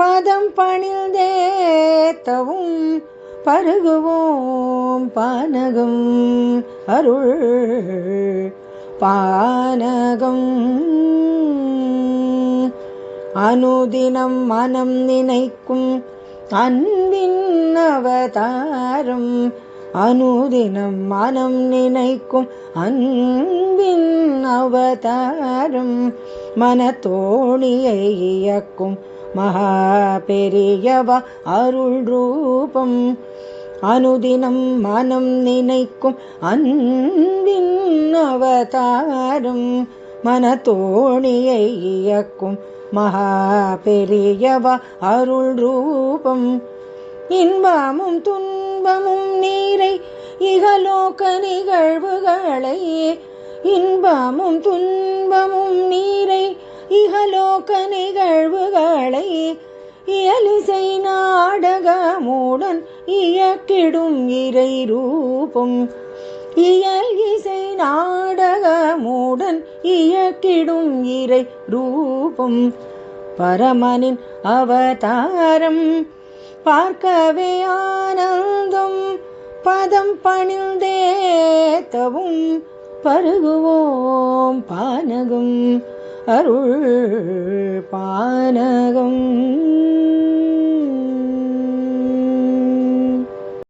பதம் பணிந்தேத்தவும் பருகுவோம் பானகம் அருள் பானகம். அனுதினம் மனம் நினைக்கும் அன்பின் அவதாரம், அனுதினம் மனம் நினைக்கும் அன்பின் அவதாரம், மனத்தோணியை இயக்கும் மகா பெரியவா அருள் ரூபம். அனுதினம் மனம் நினைக்கும் அன்பின் அவதாரம், மனத்தோணியை இயக்கும் மகா பெரியவா அருள் ரூபம். இன்பமும் துன்பமும் நீரை இகலோக நிகழ்வுகளை, இன்பமும் துன்பமும் நீரை இகலோக நிகழ்வுகளை இயலிசை நாடகமுடன் இயக்கிடும் இறை ரூபம். இயல் இசை நாடகமுடன் இயக்கிடும் இறை ரூபம். பரமனின் அவதாரம் பார்க்கவே ஆனந்தம், பதம் பணிந்தேத்தவும் பருகுவோம் பானகம் அருள் பானகம்.